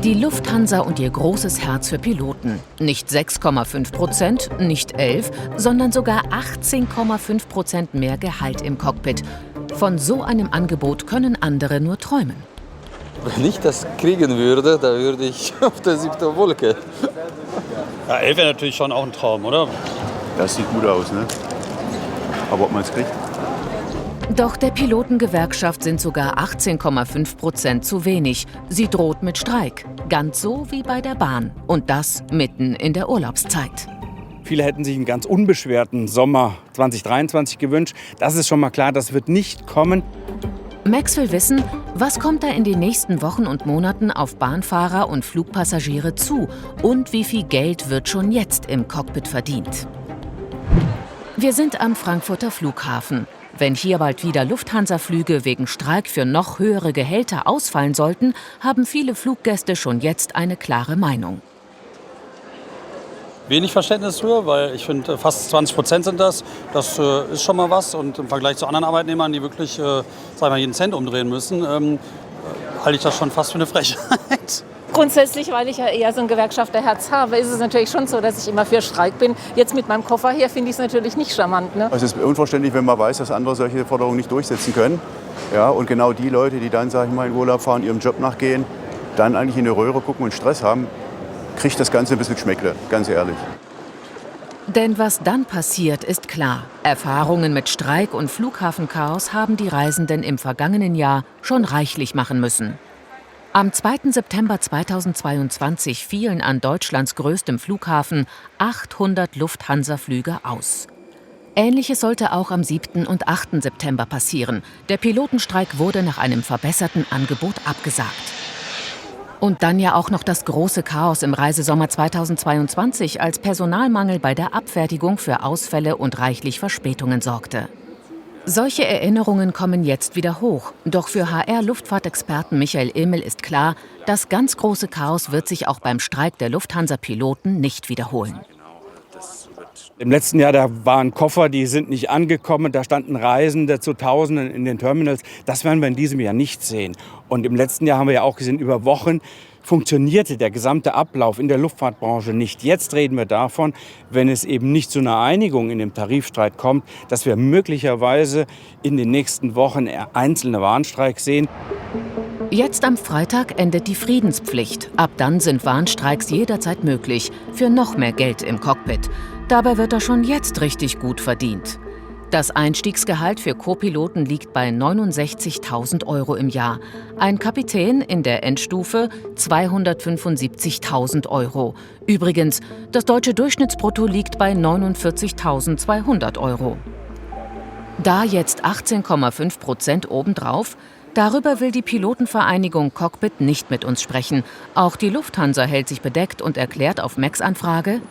Die Lufthansa und ihr großes Herz für Piloten. Nicht 6,5%, nicht 11%, sondern sogar 18,5% mehr Gehalt im Cockpit. Von so einem Angebot können andere nur träumen. Wenn ich das kriegen würde, dann würde ich auf der 7. Wolke. Ja, 11 wäre natürlich schon auch ein Traum, oder? Das sieht gut aus, ne? Aber ob man es kriegt? Doch der Pilotengewerkschaft sind sogar 18,5% zu wenig. Sie droht mit Streik. Ganz so wie bei der Bahn. Und das mitten in der Urlaubszeit. Viele hätten sich einen ganz unbeschwerten Sommer 2023 gewünscht. Das ist schon mal klar, das wird nicht kommen. Max will wissen, was kommt da in den nächsten Wochen und Monaten auf Bahnfahrer und Flugpassagiere zu und wie viel Geld wird schon jetzt im Cockpit verdient. Wir sind am Frankfurter Flughafen. Wenn hier bald wieder Lufthansa-Flüge wegen Streik für noch höhere Gehälter ausfallen sollten, haben viele Fluggäste schon jetzt eine klare Meinung. Wenig Verständnis für, weil ich finde, fast 20% sind das. Das ist schon mal was. Und im Vergleich zu anderen Arbeitnehmern, die wirklich jeden Cent umdrehen müssen, halte ich das schon fast für eine Frechheit. Grundsätzlich, weil ich ja eher so ein Gewerkschafterherz habe, ist es natürlich schon so, dass ich immer für Streik bin. Jetzt mit meinem Koffer hier finde ich es natürlich nicht charmant. Ne? Also es ist unverständlich, wenn man weiß, dass andere solche Forderungen nicht durchsetzen können. Ja, und genau die Leute, die dann, sag ich mal, in Urlaub fahren, ihrem Job nachgehen, dann eigentlich in die Röhre gucken und Stress haben, kriegt das Ganze ein bisschen Geschmäckle, ganz ehrlich. Denn was dann passiert, ist klar. Erfahrungen mit Streik und Flughafenchaos haben die Reisenden im vergangenen Jahr schon reichlich machen müssen. Am 2. September 2022 fielen an Deutschlands größtem Flughafen 800 Lufthansa-Flüge aus. Ähnliches sollte auch am 7. und 8. September passieren. Der Pilotenstreik wurde nach einem verbesserten Angebot abgesagt. Und dann ja auch noch das große Chaos im Reisesommer 2022, als Personalmangel bei der Abfertigung für Ausfälle und reichlich Verspätungen sorgte. Solche Erinnerungen kommen jetzt wieder hoch. Doch für HR-Luftfahrtexperten Michael Immel ist klar, das ganz große Chaos wird sich auch beim Streik der Lufthansa-Piloten nicht wiederholen. Im letzten Jahr, da waren Koffer, die sind nicht angekommen, da standen Reisende zu Tausenden in den Terminals. Das werden wir in diesem Jahr nicht sehen. Und im letzten Jahr haben wir ja auch gesehen, über Wochen funktionierte der gesamte Ablauf in der Luftfahrtbranche nicht. Jetzt reden wir davon, wenn es eben nicht zu einer Einigung in dem Tarifstreit kommt, dass wir möglicherweise in den nächsten Wochen einzelne Warnstreiks sehen. Jetzt am Freitag endet die Friedenspflicht. Ab dann sind Warnstreiks jederzeit möglich, für noch mehr Geld im Cockpit. Dabei wird er schon jetzt richtig gut verdient. Das Einstiegsgehalt für Co-Piloten liegt bei 69.000 € im Jahr. Ein Kapitän in der Endstufe 275.000 €. Übrigens, das deutsche Durchschnittsbrutto liegt bei 49.200 €. Da jetzt 18,5% obendrauf, darüber will die Pilotenvereinigung Cockpit nicht mit uns sprechen. Auch die Lufthansa hält sich bedeckt und erklärt auf Max Anfrage: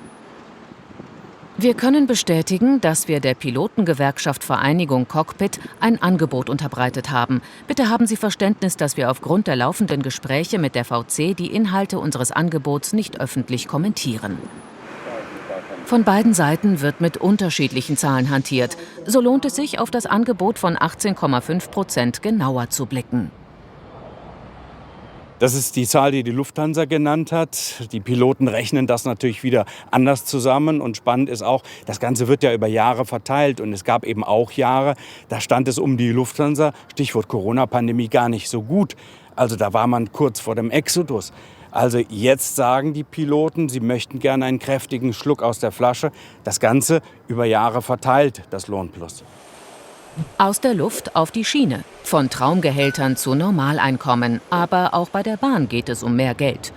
Wir können bestätigen, dass wir der Pilotengewerkschaft Vereinigung Cockpit ein Angebot unterbreitet haben. Bitte haben Sie Verständnis, dass wir aufgrund der laufenden Gespräche mit der VC die Inhalte unseres Angebots nicht öffentlich kommentieren. Von beiden Seiten wird mit unterschiedlichen Zahlen hantiert. So lohnt es sich, auf das Angebot von 18,5% genauer zu blicken. Das ist die Zahl, die die Lufthansa genannt hat. Die Piloten rechnen das natürlich wieder anders zusammen. Und spannend ist auch, das Ganze wird ja über Jahre verteilt. Und es gab eben auch Jahre, da stand es um die Lufthansa, Stichwort Corona-Pandemie, gar nicht so gut. Also da war man kurz vor dem Exodus. Also jetzt sagen die Piloten, sie möchten gerne einen kräftigen Schluck aus der Flasche. Das Ganze über Jahre verteilt, das Lohnplus. Aus der Luft auf die Schiene. Von Traumgehältern zu Normaleinkommen. Aber auch bei der Bahn geht es um mehr Geld.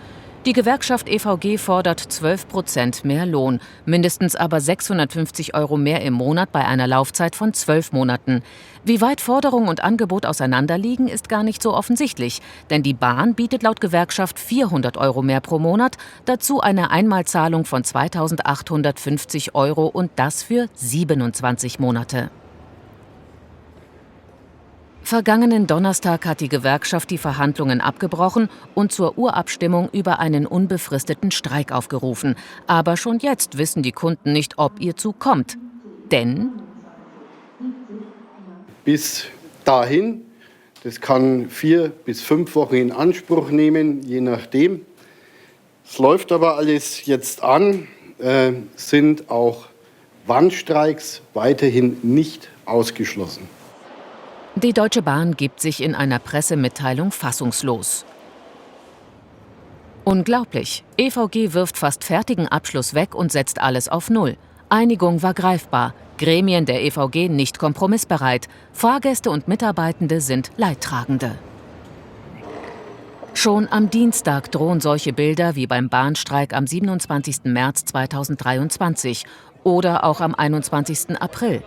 Die Gewerkschaft EVG fordert 12% mehr Lohn, mindestens aber 650 € mehr im Monat bei einer Laufzeit von 12 Monaten. Wie weit Forderung und Angebot auseinanderliegen, ist gar nicht so offensichtlich. Denn die Bahn bietet laut Gewerkschaft 400 € mehr pro Monat, dazu eine Einmalzahlung von 2.850 € und das für 27 Monate. Vergangenen Donnerstag hat die Gewerkschaft die Verhandlungen abgebrochen und zur Urabstimmung über einen unbefristeten Streik aufgerufen. Aber schon jetzt wissen die Kunden nicht, ob ihr Zug kommt. Denn bis dahin, das kann 4 bis 5 Wochen in Anspruch nehmen, je nachdem, Es läuft aber alles jetzt an, sind auch Warnstreiks weiterhin nicht ausgeschlossen. Die Deutsche Bahn gibt sich in einer Pressemitteilung fassungslos. Unglaublich. EVG wirft fast fertigen Abschluss weg und setzt alles auf Null. Einigung war greifbar. Gremien der EVG nicht kompromissbereit. Fahrgäste und Mitarbeitende sind Leidtragende. Schon am Dienstag drohen solche Bilder wie beim Bahnstreik am 27. März 2023 oder auch am 21. April.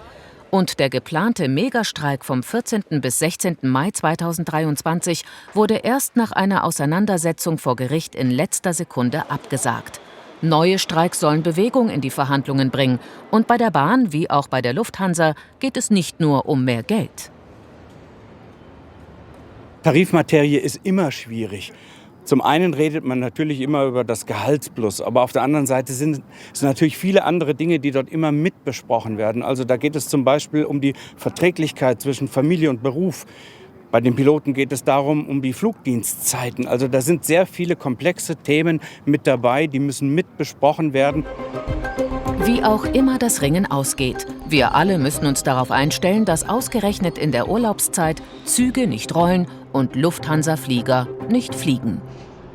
Und der geplante Megastreik vom 14. bis 16. Mai 2023 wurde erst nach einer Auseinandersetzung vor Gericht in letzter Sekunde abgesagt. Neue Streiks sollen Bewegung in die Verhandlungen bringen. Und bei der Bahn wie auch bei der Lufthansa geht es nicht nur um mehr Geld. Tarifmaterie ist immer schwierig. Zum einen redet man natürlich immer über das Gehaltsplus, aber auf der anderen Seite sind es natürlich viele andere Dinge, die dort immer mit besprochen werden. Also da geht es zum Beispiel um die Verträglichkeit zwischen Familie und Beruf. Bei den Piloten geht es darum, um die Flugdienstzeiten. Also da sind sehr viele komplexe Themen mit dabei, die müssen mit besprochen werden. Wie auch immer das Ringen ausgeht, wir alle müssen uns darauf einstellen, dass ausgerechnet in der Urlaubszeit Züge nicht rollen und Lufthansa-Flieger nicht fliegen.